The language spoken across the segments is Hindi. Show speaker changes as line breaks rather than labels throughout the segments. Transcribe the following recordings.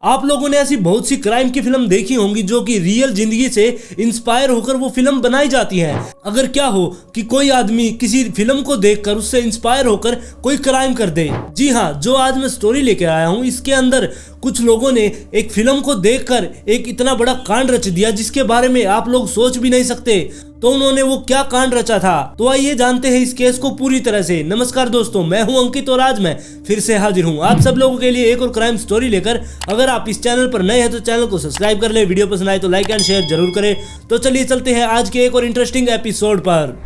आप लोगों ने ऐसी बहुत सी क्राइम की फिल्म देखी होंगी जो कि रियल जिंदगी से इंस्पायर होकर वो फिल्म बनाई जाती है। अगर क्या हो कि कोई आदमी किसी फिल्म को देखकर उससे इंस्पायर होकर कोई क्राइम कर दे। जी हाँ, जो आज मैं स्टोरी लेकर आया हूँ इसके अंदर कुछ लोगों ने एक फिल्म को देखकर एक इतना बड़ा कांड रच दिया जिसके बारे में आप लोग सोच भी नहीं सकते। तो उन्होंने वो क्या कांड रचा था, तो आइए जानते हैं इस केस को पूरी तरह से। नमस्कार दोस्तों, मैं हूं अंकित और आज मैं फिर से हाजिर हूं आप सब लोगों के लिए एक और क्राइम स्टोरी लेकर। अगर आप इस चैनल पर नए हैं तो चैनल को सब्सक्राइब कर ले, वीडियो पसंद आए तो लाइक एंड शेयर जरूर करें। तो चलिए चलते हैं आज के एक और इंटरेस्टिंग एपिसोड पर।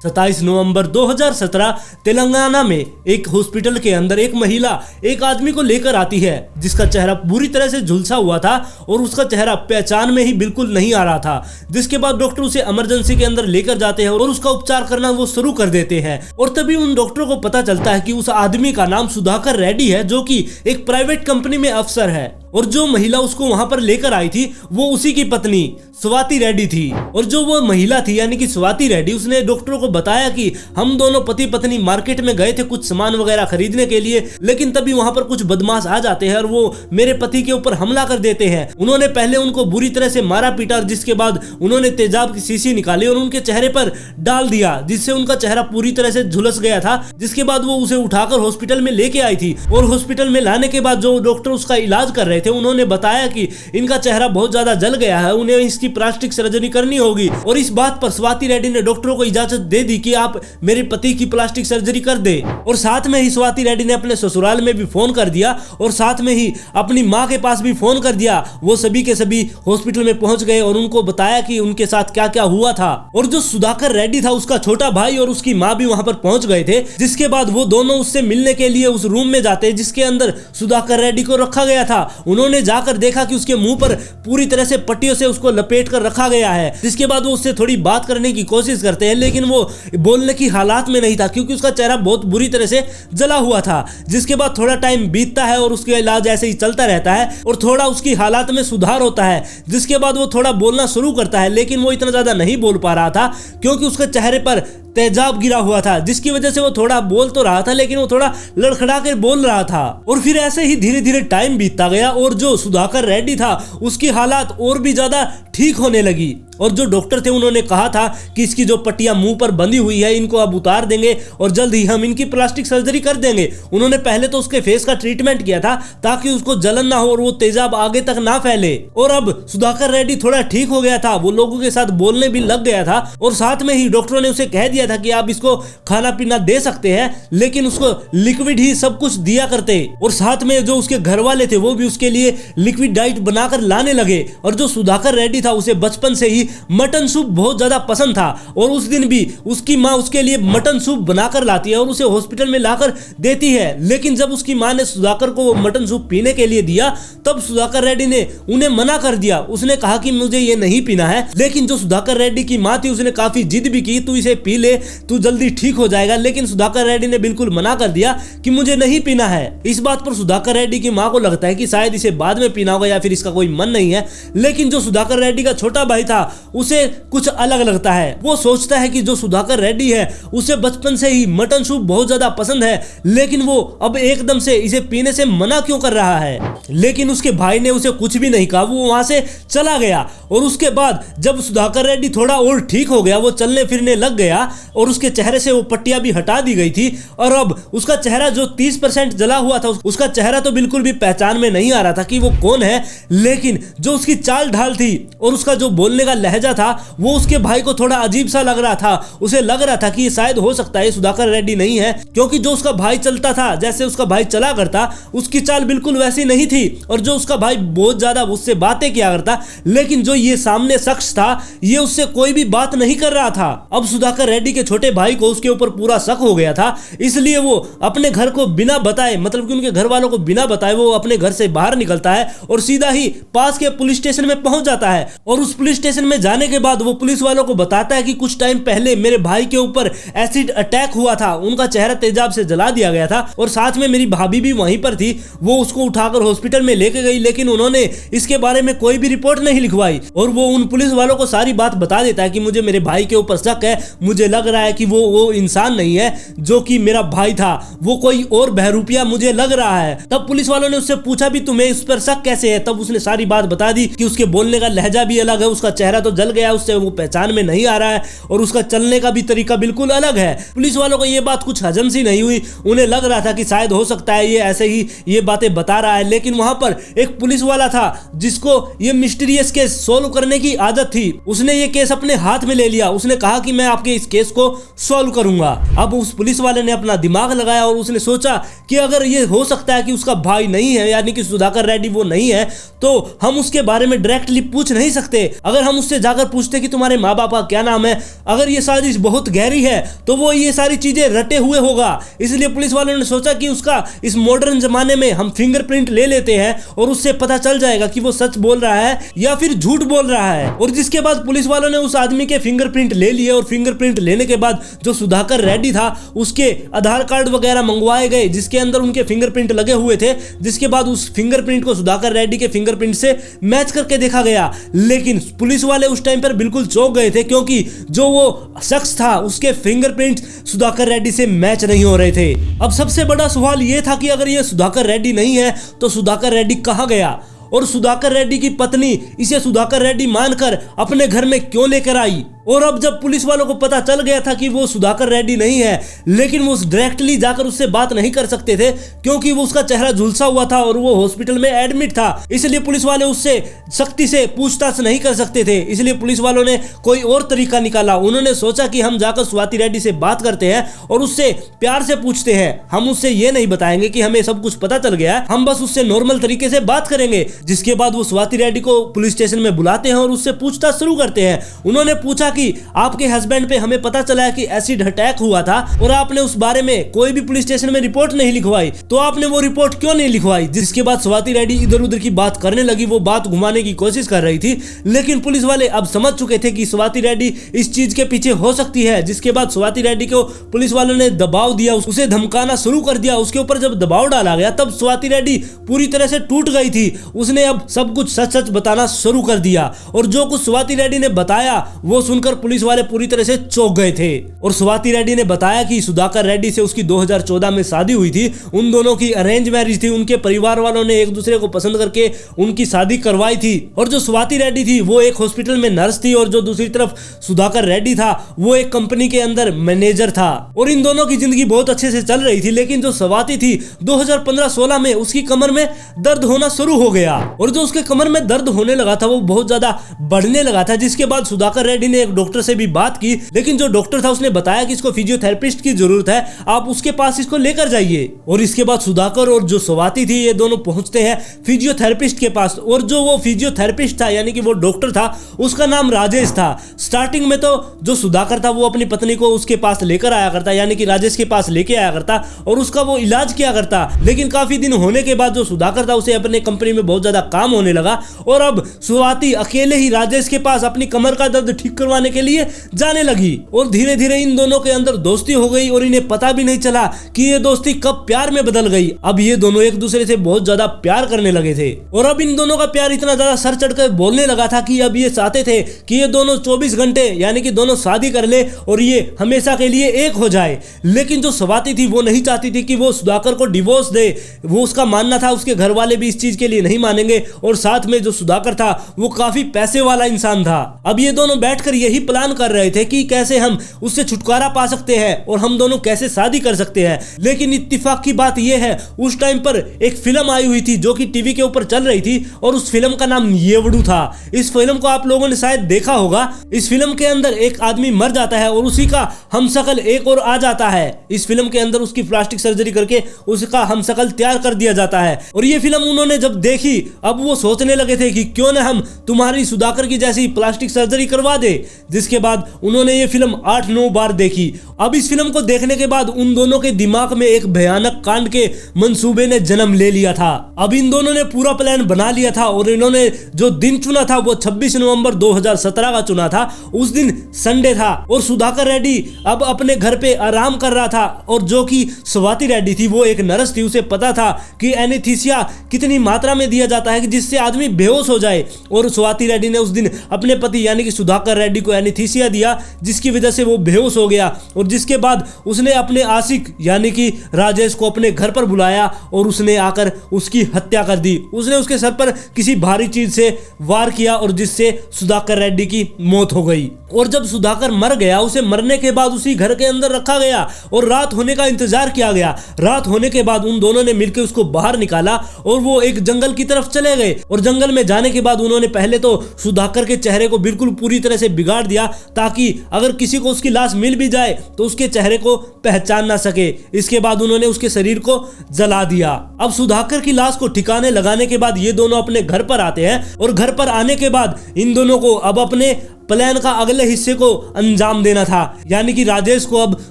सत्ताईस नवंबर 2017 तेलंगाना में एक हॉस्पिटल के अंदर एक महिला एक आदमी को लेकर आती है जिसका चेहरा पूरी तरह से झुलसा हुआ था और उसका चेहरा पहचान में ही बिल्कुल नहीं आ रहा था। जिसके बाद डॉक्टर उसे इमरजेंसी के अंदर लेकर जाते हैं और उसका उपचार करना वो शुरू कर देते हैं। और तभी उन डॉक्टरों को पता चलता है कि उस आदमी का नाम सुधाकर रेड्डी है जो कि एक प्राइवेट कंपनी में अफसर है और जो महिला उसको वहां पर लेकर आई थी वो उसी की पत्नी स्वाति रेड्डी थी। और जो वो महिला थी यानी कि स्वाति रेड्डी, उसने डॉक्टरों को बताया कि हम दोनों पति पत्नी मार्केट में गए थे कुछ सामान वगैरह खरीदने के लिए, लेकिन तभी वहां पर कुछ बदमाश आ जाते हैं और वो मेरे पति के ऊपर हमला कर देते हैं। उन्होंने पहले उनको बुरी तरह से मारा पीटा, जिसके बाद उन्होंने तेजाब की शीशी निकाली और उनके चेहरे पर डाल दिया जिससे उनका चेहरा पूरी तरह से झुलस गया था। जिसके बाद वो उसे उठाकर हॉस्पिटल में लेके आई थी और हॉस्पिटल में लाने के बाद जो डॉक्टर उसका इलाज कर रहे थे उन्होंने बताया कि इनका चेहरा बहुत ज्यादा जल गया है, उन्हें इसकी प्लास्टिक सर्जरी करनी होगी। और इस बात पर स्वाति रेड्डी ने डॉक्टरों को इजाजत दे दी कि आप मेरे पति की प्लास्टिक सर्जरी कर दे। और साथ में ही स्वाति रेड्डी ने अपने ससुराल में भी फोन कर दिया और साथ में ही अपनी माँ के पास भी फोन कर दिया। वो सभी के सभी हॉस्पिटल में पहुंच गए और उनको बताया कि उनके साथ क्या क्या हुआ था। और जो सुधाकर रेड्डी था उसका छोटा भाई और उसकी माँ भी वहां पर पहुंच गए थे। जिसके बाद वो दोनों उससे मिलने के लिए उस रूम में जाते जिसके अंदर सुधाकर रेड्डी को रखा गया था। उन्होंने जाकर देखा कि उसके मुंह पर पूरी तरह से पट्टियों से उसको लपेट कर रखा गया है। जिसके बाद वो उससे थोड़ी बात करने की कोशिश करते हैं लेकिन वो बोलने की हालात में नहीं था क्योंकि उसका चेहरा बहुत बुरी तरह से जला हुआ था। जिसके बाद थोड़ा टाइम बीतता है और उसका इलाज ऐसे ही चलता रहता है और थोड़ा उसकी हालात में सुधार होता है। जिसके बाद वो थोड़ा बोलना शुरू करता है लेकिन वो इतना ज्यादा नहीं बोल पा रहा था क्योंकि उसके चेहरे पर तेजाब गिरा हुआ था, जिसकी वजह से वो थोड़ा बोल तो रहा था लेकिन वो थोड़ा लड़खड़ा कर बोल रहा था। और फिर ऐसे ही धीरे धीरे टाइम बीतता गया और जो सुधाकर रेड्डी था उसकी हालात और भी ज्यादा ठीक होने लगी। और जो डॉक्टर थे उन्होंने कहा था कि इसकी जो पट्टियां मुंह पर बंधी हुई है इनको अब उतार देंगे और जल्द ही हम इनकी प्लास्टिक सर्जरी कर देंगे। उन्होंने पहले तो उसके फेस का ट्रीटमेंट किया था ताकि उसको जलन ना हो और वो तेजाब आगे तक ना फैले। और अब सुधाकर रेड्डी थोड़ा ठीक हो गया था, वो लोगों के साथ बोलने भी लग गया था। और साथ में ही डॉक्टरों ने उसे कह दिया था कि आप इसको खाना पीना दे सकते हैं लेकिन उसको लिक्विड ही सब कुछ दिया करते। और साथ में जो उसके घर वाले थे वो भी उसके लिए लिक्विड डाइट बनाकर लाने लगे। और जो सुधाकर रेड्डी था उसे बचपन से ही मटन सूप बहुत ज्यादा पसंद था और उस दिन भी उसकी माँ उसके लिए मटन सूप बनाकर लाती है और उसे हॉस्पिटल में लाकर देती है। लेकिन जब उसकी माँ ने सुधाकर को वो मटन सूप पीने के लिए दिया तब सुधाकर रेड्डी ने उन्हें मना कर दिया। उसने कहा कि मुझे ये नहीं पीना है। लेकिन जो सुधाकर रेड्डी की माँ थी उसने काफी जिद भी की, तू इसे पी ले, तू जल्दी ठीक हो जाएगा। लेकिन सुधाकर रेड्डी ने बिल्कुल मना कर दिया कि मुझे नहीं पीना है। इस बात पर सुधाकर रेड्डी की माँ को लगता है कि शायद इसे बाद में पीना होगा या फिर इसका कोई मन नहीं है। लेकिन जो सुधाकर रेड्डी का छोटा भाई था उसे कुछ अलग लगता है। वो सोचता है कि जो सुधाकर रेड्डी है उसे बचपन से ही मटन सूप बहुत ज्यादा पसंद है लेकिन वो अब एकदम से इसे पीने से मना क्यों कर रहा है। लेकिन उसके भाई ने उसे कुछ भी नहीं कहा, वो वहां से चला गया। और उसके बाद जब सुधाकर रेड्डी थोड़ा और ठीक हो गया, वो चलने फिरने लग गया और उसके चेहरे से वो पट्टियां भी हटा दी गई थी और अब उसका चेहरा जो 30% जला हुआ था उसका चेहरा तो बिल्कुल भी पहचान में नहीं आ रहा था कि वो कौन है। लेकिन जो उसकी चाल ढाल थी और उसका जो बोलने का लहजा था वो उसके भाई को थोड़ा अजीब सा लग रहा था। उसे लग रहा था कि शायद हो सकता है सुधाकर रेड्डी नहीं है क्योंकि जो उसका भाई चलता था, जैसे उसका भाई चला करता, उसकी चाल बिल्कुल वैसी नहीं थी। और जो उसका भाई बहुत ज्यादा उससे बातें किया करता, लेकिन जो ये सामने शख्स था ये उससे कोई भी बात नहीं कर रहा था। अब सुधाकर रेड्डी के छोटे भाई को उसके ऊपर पूरा शक हो गया था, इसलिए वो अपने घर को बिना बताए, मतलब कि उनके घर वालों को बिना बताए वो अपने घर से बाहर निकलता है और सीधा ही पास के पुलिस स्टेशन में पहुंच जाता है। और उस पुलिस स्टेशन में जाने के बाद वो पुलिस वालों को बताता है कि कुछ टाइम पहले मेरे भाई के ऊपर एसिड अटैक हुआ था, उनका चेहरा तेजाब से जला दिया गया था और साथ में मेरी भाभी भी वहीं पर थी। वो उसको उठाकर हॉस्पिटल में लेके गई, लेकिन उन्होंने इसके बारे में कोई भी रिपोर्ट नहीं लिखवाई। और वो उन पुलिस वालों को सारी बात बता देता है कि मुझे मेरे भाई के ऊपर शक है, मुझे लग रहा है कि वो इंसान नहीं है जो कि मेरा भाई था, वो कोई और बहरूपिया मुझे लग रहा है। तब पुलिस वालों ने उससे पूछा भी तुम्हें इस पर शक कैसे है? तब उसने सारी बात बता दी कि उसके बोलने का लहजा भी अलग है, उसका चेहरा तो जल गया, उससे वो पहचान में नहीं आ रहा है और उसका चलने का भी तरीका बिल्कुल अलग है। पुलिस वालों को ये बात कुछ हजम सी नहीं हुई। उन्हें लग रहा था कि शायद हो सकता है ये ऐसे ही ये बातें बता रहा है, लेकिन वहां पर एक पुलिस वाला था जिसको ये मिस्टीरियस केस सोल्व करने की आदत थी। उसने ये केस अपने हाथ में ले लिया। उसने कहा कि मैं आपके इस केस को सोल्व करूंगा। अब उस पुलिस वाले ने अपना दिमाग लगाया और उसने सोचा कि अगर ये हो सकता है कि उसका भाई नहीं है, यानी कि सुधाकर रेड्डी वो नहीं है, तो हम उसके बारे में डायरेक्टली पूछ नहीं सकते। अगर हम उससे जाकर पूछते कि तुम्हारे माँ बाप का क्या नाम है, अगर ये साजिश बहुत गहरी है तो वो ये सारी चीजें रटे हुए होगा। इसलिए पुलिस वालों ने सोचा कि उसका इस मॉडर्न जमाने में हम फिंगरप्रिंट ले लेते हैं और उससे पता चल जाएगा कि वो सच बोल रहा है या फिर झूठ बोल रहा है। और जिसके बाद पुलिस वालों ने उस आदमी के फिंगरप्रिंट ले लिए और फिंगरप्रिंट लेने के बाद जो सुधाकर रेड्डी था उसके आधार कार्ड वगैरह मंगवाए गए जिसके अंदर उनके फिंगरप्रिंट लगे हुए थे। जिसके बाद उस फिंगरप्रिंट को सुधाकर रेड्डी के फिंगरप्रिंट से मैच करके देखा गया, लेकिन पुलिस वाले उस टाइम पर बिल्कुल चौंक गए थे क्योंकि जो वो शख्स था उसके फिंगरप्रिंट सुधाकर रेड्डी से मैच नहीं हो रहे थे। अब सबसे बड़ा सवाल यह था कि अगर ये सुधाकर रेड्डी नहीं है तो सुधाकर रेड्डी कहां गया और सुधाकर रेड्डी की पत्नी इसे सुधाकर रेड्डी मानकर अपने घर में क्यों लेकर आई। और अब जब पुलिस वालों को पता चल गया था कि वो सुधाकर रेड्डी नहीं है, लेकिन वो डायरेक्टली जाकर उससे बात नहीं कर सकते थे क्योंकि वो उसका चेहरा झुलसा हुआ था और वो हॉस्पिटल में एडमिट था, इसलिए पुलिस वाले उससे सख्ती से पूछताछ नहीं कर सकते थे। इसलिए पुलिस वालों ने कोई और तरीका निकाला। उन्होंने सोचा कि हम जाकर स्वाति रेड्डी से बात करते हैं और उससे प्यार से पूछते हैं। हम उससे ये नहीं बताएंगे कि हमें सब कुछ पता चल गया है, हम बस उससे नॉर्मल तरीके से बात करेंगे। जिसके बाद वो स्वाति रेड्डी को पुलिस स्टेशन में बुलाते हैं और उससे पूछताछ शुरू करते हैं। उन्होंने पूछा कि आपके हस्बैंड पे हमें पता चला है कि एसिड अटैक हुआ था और आपने उस बारे में कोई भी पुलिस स्टेशन में रिपोर्ट नहीं लिखवाई, तो आपने वो रिपोर्ट क्यों नहीं लिखवाई। जिसके बाद स्वाति रेड्डी इधर उधर की बात करने लगी, वो बात घुमाने की कोशिश कर रही थी, लेकिन पुलिस वाले अब समझ चुके थे कि स्वाति रेड्डी इस चीज के पीछे हो सकती है। जिसके बाद स्वाति रेड्डी को पुलिस वालों ने दबाव दिया, उसे धमकाना शुरू कर दिया। उसके ऊपर जब दबाव डाला गया तब स्वाति रेड्डी पूरी तरह से टूट गई थी। उसने अब सब कुछ सच सच बताना शुरू कर दिया और जो कुछ स्वाति रेड्डी ने बताया वो सुनकर पुलिस वाले पूरी तरह से चौंक गए थे। और स्वाति रेड्डी ने बताया कि सुधाकर रेड्डी से उसकी 2014 में शादी हुई थी। उन दोनों की अरेंज मैरिज थी। उनके परिवार वालों ने एक दूसरे को पसंद करके उनकी शादी करवाई थी। और जो स्वाति रेड्डी थी वो एक हॉस्पिटल में नर्स थी और जो दूसरी तरफ सुधाकर रेड्डी था वो एक कंपनी के अंदर मैनेजर था। और इन दोनों की जिंदगी बहुत अच्छे से चल रही थी, लेकिन जो स्वाति थी 2015-16 में उसकी कमर में दर्द होना शुरू हो गया और जो उसके कमर में दर्द होने लगा था वो बहुत ज्यादा बढ़ने लगा था। जिसके बाद सुधाकर रेड्डी ने एक डॉक्टर से भी बात की, लेकिन जो डॉक्टर था उसने बताया कि इसको फिजियोथेरेपिस्ट की जरूरत है, आप उसके पास इसको लेकर जाइए। और इसके बाद सुधाकर और जो स्वाति थी ये दोनों पहुंचते हैं फिजियोथेरेपिस्ट के पास। और जो वो फिजियोथेरेपिस्ट था यानी कि वो डॉक्टर था उसका नाम राजेश था। स्टार्टिंग में तो जो सुधाकर था वो अपनी पत्नी को उसके पास लेकर आया करता, यानी कि राजेश के पास लेके आया करता और उसका वो इलाज किया करता। लेकिन काफी दिन होने के बाद जो सुधाकर था उसे अपने कंपनी में बहुत ज्यादा काम होने लगा और अब स्वाति अकेले ही राजेश के पास अपनी कमर का दर्द ठीक करवाने के लिए जाने लगी। और धीरे धीरे इन दोनों के अंदर दोस्ती हो गई और इन्हें पता भी नहीं चला कि ये दोस्ती कब प्यार में बदल गई। अब ये दोनों एक दूसरे से बहुत ज्यादा प्यार करने लगे थे और अब इन दोनों का प्यार इतना ज्यादा सर चढ़कर बोलने लगा था कि अब ये चाहते थे कि ये दोनों 24 घंटे यानी कि दोनों शादी कर ले और ये हमेशा के लिए एक हो जाए। लेकिन जो स्वाति थी वो नहीं चाहती थी कि वो सुधाकर को डिवोर्स दे। वो उसका मानना था, उसके घर वाले भी इस चीज के लिए नहीं मानेंगे और साथ में जो सुधाकर था वो काफी पैसे वाला इंसान था। अब ये दोनों बैठकर यही प्लान कर रहे थे कि कैसे हम उससे छुटकारा पा सकते हैं और हम दोनों कैसे शादी कर सकते हैं। लेकिन इत्तेफाक की बात यह है उस टाइम पर एक फिल्म आई हुई थी जो कि टीवी के ऊपर चल रही थी और उस फिल्म का नाम येवड़ू था। इस फिल्म को आप लोगों ने शायद देखा होगा। इस फिल्म के अंदर एक आदमी मर जाता है और उसी का हमशक्ल एक और आ जाता है। इस फिल्म के अंदर उसकी प्लास्टिक सर्जरी करके उसका हमशक्ल तैयार कर दिया जाता है और ये फिल्म उन्होंने जब देखी अब वो सोचने लगे थे कि क्यों न हम तुम्हारी सुधाकर की जैसी प्लास्टिक सर्जरी करवा दे। जिसके बाद उन्होंने ये फिल्म 8-9 बार देखी। अब इस फिल्म को देखने के बाद उन दोनों के दिमाग में एक भयानक कांड के मंसूबे ने जन्म ले लिया था। अब इन दोनों ने पूरा प्लान बना लिया था और इन्होंने जो दिन चुना था वो 26 नवंबर 2017 का चुना था। उस दिन संडे था और सुधाकर रेड्डी अब अपने घर पे आराम कर रहा था और जो कि स्वाति रेड्डी थी वो एक नर्स थी, उसे पता था कि एनेस्थीसिया कितनी मात्रा में दिया जाता है कि जिससे आदमी बेहोश हो जाए। और स्वाति रेड्डी ने उस दिन अपने पति यानी कि सुधाकर रेड्डी को एनेस्थीसिया दिया जिसकी वजह से वो बेहोश हो गया। और जिसके बाद उसने अपने आशिक यानी कि राजेश को अपने घर पर बुलाया और उसने आकर उसकी हत्या कर दी। उसने उसके सर पर किसी भारी चीज से वार किया और जिससे सुधाकर रेड्डी की मौत हो गई। और जब सुधाकर मर गया उसे मरने के बाद उसी घर के अंदर रखा गया और रात होने का इंतजार किया गया। रात होने के बाद उन दोनों ने मिलकर उसको बाहर निकाला और वो एक जंगल की तरफ चले गए। और जंगल में जाने के बाद उन्होंने पहले तो सुधाकर के चेहरे को बिल्कुल पूरी तरह से बिगाड़ दिया ताकि अगर किसी को उसकी लाश मिल भी जाए तो उसके चेहरे को पहचान ना सके। इसके बाद उन्होंने उसके शरीर को जला दिया। अब सुधाकर की लाश को ठिकाने लगाने के बाद ये दोनों अपने घर पर आते हैं और घर पर आने के बाद इन दोनों को अब अपने प्लान का अगले हिस्से को अंजाम देना था, यानी कि राजेश को अब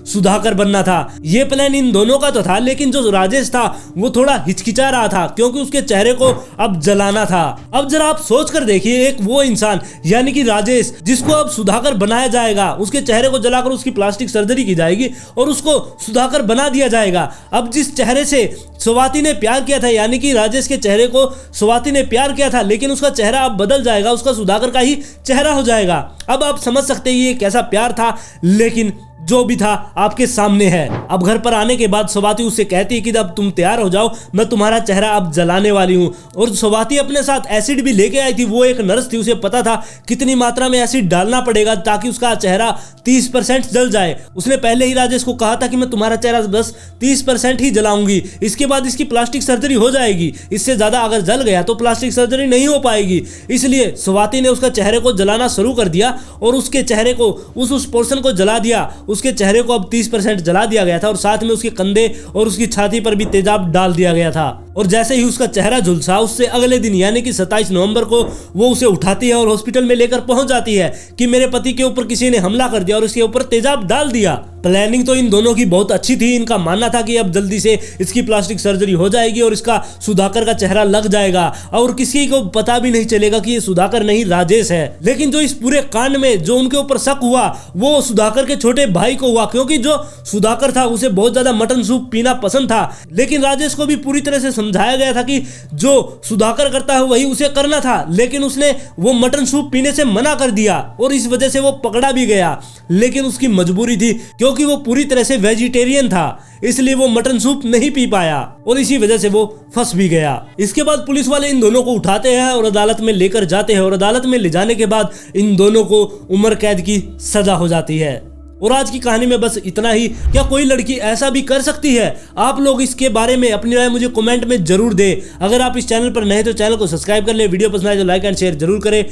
सुधाकर बनना था। ये प्लान इन दोनों का तो था, लेकिन जो राजेश था वो थोड़ा हिचकिचा रहा था क्योंकि उसके चेहरे को अब जलाना था। अब जरा आप सोच कर देखिए, एक वो इंसान यानी कि राजेश जिसको अब सुधाकर बनाया जाएगा, उसके चेहरे को जलाकर उसकी प्लास्टिक सर्जरी की जाएगी और उसको सुधाकर बना दिया जाएगा। अब जिस चेहरे से स्वाति ने प्यार किया था, यानी कि राजेश के चेहरे को स्वाति ने प्यार किया था, लेकिन उसका चेहरा अब बदल जाएगा, उसका सुधाकर का ही चेहरा हो जाएगा। अब आप समझ सकते हैं ये कैसा प्यार था, लेकिन जो भी था आपके सामने है। अब घर पर आने के बाद स्वाति उससे कहती है कि अब तुम तैयार हो जाओ, मैं तुम्हारा चेहरा अब जलाने वाली हूँ। और स्वाति अपने साथ एसिड भी लेके आई थी। वो एक नर्स थी, उसे पता था कितनी मात्रा में एसिड डालना पड़ेगा ताकि उसका चेहरा 30% जल जाए। उसने पहले ही राजेश को कहा था कि मैं तुम्हारा चेहरा बस 30% ही जलाऊंगी, इसके बाद इसकी प्लास्टिक सर्जरी हो जाएगी, इससे ज्यादा अगर जल गया तो प्लास्टिक सर्जरी नहीं हो पाएगी। इसलिए स्वाति ने उसका चेहरे को जलाना शुरू कर दिया और उसके चेहरे को उस पोर्शन को जला दिया। उसके चेहरे को अब 30% जला दिया गया था और साथ में उसके कंधे और उसकी छाती पर भी तेजाब डाल दिया गया था। और जैसे ही उसका चेहरा झुलसा, उससे अगले दिन यानी कि 27 नवंबर को वो उसे उठाती है और हॉस्पिटल में लेकर पहुंच जाती है कि मेरे पति के ऊपर किसी ने हमला कर दिया और उसके ऊपर तेजाब डाल दिया। प्लानिंग तो इन दोनों की बहुत अच्छी थी। इनका मानना था कि अब जल्दी से इसकी प्लास्टिक सर्जरी हो जाएगी और इसका सुधाकर का चेहरा लग जाएगा और किसी को पता भी नहीं चलेगा कि ये सुधाकर नहीं राजेश है। लेकिन जो इस पूरे कांड में जो उनके ऊपर शक हुआ वो सुधाकर के छोटे भाई को हुआ, क्योंकि जो सुधाकर था उसे बहुत ज्यादा मटन सूप पीना पसंद था। लेकिन राजेश को भी पूरी तरह से समझाया गया था कि जो सुधाकर करता है वही उसे करना था, लेकिन उसने वो मटन सूप पीने से मना कर दिया और इस वजह से वो पकड़ा भी गया। लेकिन उसकी मजबूरी थी क्योंकि वो पूरी तरह से वेजिटेरियन था, इसलिए वो मटन सूप नहीं पी पाया और इसी वजह से वो फंस भी गया। इसके बाद पुलिस वाले इन दोनों को उठाते हैं और अदालत में लेकर जाते हैं और अदालत में ले जाने के बाद इन दोनों को उम्र कैद की सजा हो जाती है। और आज की कहानी में बस इतना ही। क्या कोई लड़की ऐसा भी कर सकती है? आप लोग इसके बारे में अपनी राय मुझे कमेंट में जरूर दें। अगर आप इस चैनल पर नए तो चैनल को सब्सक्राइब कर ले, वीडियो पसंद आए तो लाइक एंड शेयर जरूर करें।